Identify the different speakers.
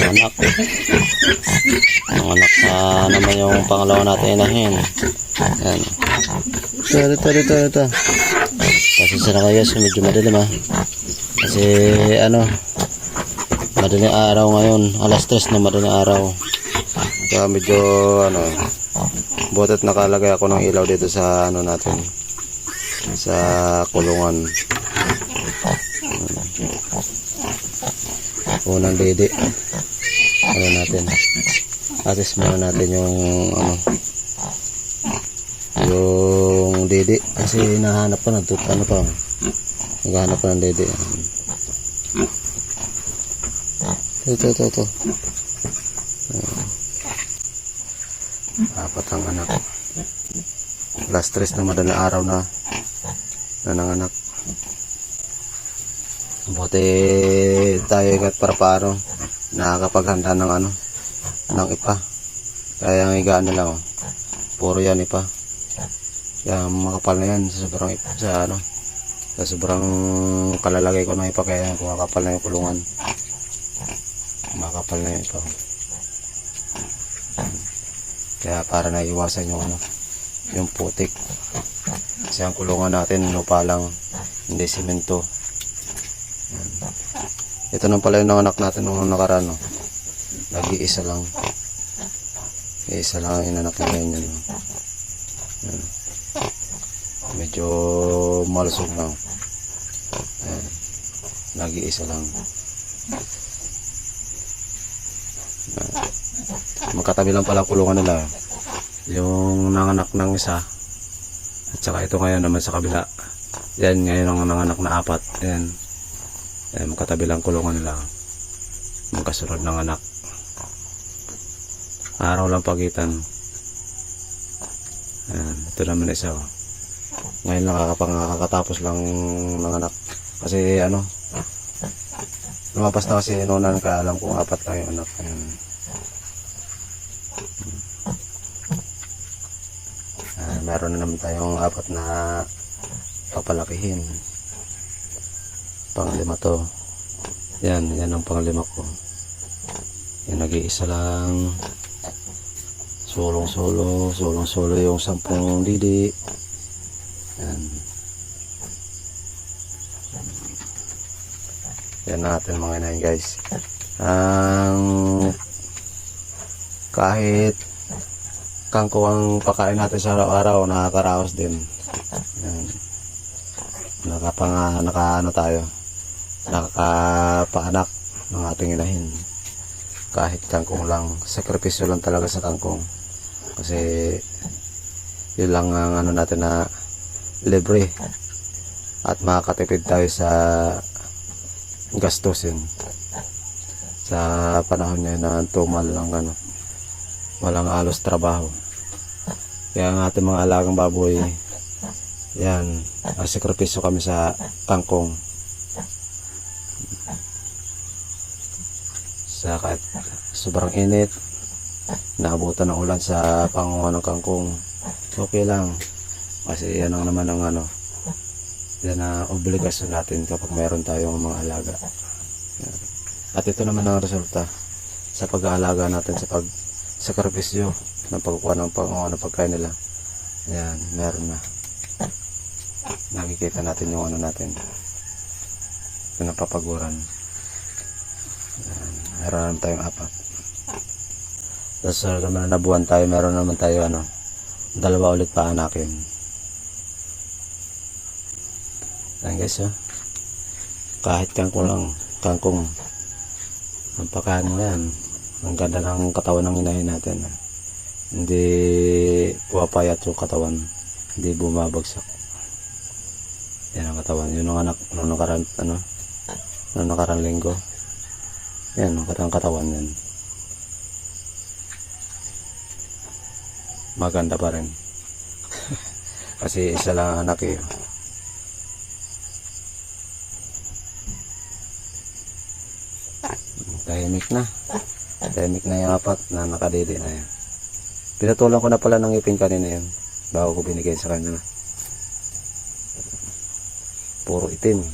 Speaker 1: anak. Ang anak na naman yung pangalawa natin inahin. Yan. Ito. Pasensya na kayo guys, medyo madilim ha. Kasi ano, madaling araw ngayon, alas 3 na madaling araw. Kaya medyo ano, butit nakalagay ako ng ilaw dito sa ano natin, sa kulungan. Unang dede ano natin, atis muna natin yung ano, yung dede kasi nahanap pa ano pa, naghahanap pa ng dede. Ito. Apat ang anak. Last 3 na madaling araw na nanganak. Buti tayo ingat para paano nakakapaghanda ng ano, ng ipa. Kaya ang higaan nila puro yan ipa. Kaya makapal na yan sa sobrang ipa, sa ano, sa sobrang kalalagay ko ng ipa, kaya makapal na yung kulungan. Makapal na yung ipa. Kaya para naiwasan yung ano, yung putik. Kasi ang kulungan natin lupa lang, hindi simento. Ito nang pala yung anak natin nung nakaraan, no? Nag-iisa lang. Iisa lang ang inanak na ngayon yan. Medyo malusog lang. Nag-iisa lang. Magkatabi lang pala kulungan nila. Yung nanganak ng isa, at saka ito ngayon naman sa kabila. Yan ngayon ang nanganak na 4. Yan. Magkatabi lang kulungan nila, magkasunod ng anak, araw lang pagitan. Ito naman isa, ngayon nakakatapos lang ng anak kasi ano, lumapas na kasi nunan, kaya alam kong 4 lang yung anak. Meron na naman tayong 4 na papalakihin. Pang-5 to. Yan ang pang-5 ko. Yan, nag-iisa lang. Sulong-sulo yung 10 didi. Yan. Yan natin mga inahin guys. Kahit kangkong ang pakain natin sa araw-araw, nakakaraos din. Yan. Naka-ano tayo, nakakapaanak ng ating inahin. Kahit kangkong lang, sakripisyo lang talaga sa kangkong. Kasi yun lang ang ano natin na libre. At makakatipid tayo sa gastusin. Sa panahon ngayon na tumal lang ano, walang alos trabaho. Kaya ang ating mga alagang baboy, yan, sakripisyo kami sa kangkong. Sa kahit sobrang init, naabutan ng ulan sa panguha ng kangkong, okay lang. Kasi yan ang naman ang ano, yan ang obligasyon natin kapag mayroon tayong mga alaga. Yan. At ito naman ang resulta sa pag-aalaga natin, sa pagsakripisyo ng pagkuha ng panguha ng pagkain nila. Yan, meron na. Nakikita natin yung ano natin, yung napapaguran. Meron naman tayong 4. Tapos naman na buwan tayo, meron naman tayo ano, 2 ulit pa anakin. Yan guys, kahit kangkong lang, kangkong ang pakain mo yan, ang ganda ng katawan ng inahin natin. Hindi pumapayat yung katawan, hindi bumabagsak. Yan ang katawan. Yun ang anak nung nakaraan linggo. Yan ang katawan yan. Maganda pa rin. Kasi isa lang anak eh. Tahimik na yung 4 na nakadede na yan. Pinatulan ko na pala ng ipin kanina yan bago ko binigay sa kanya. Puro itim.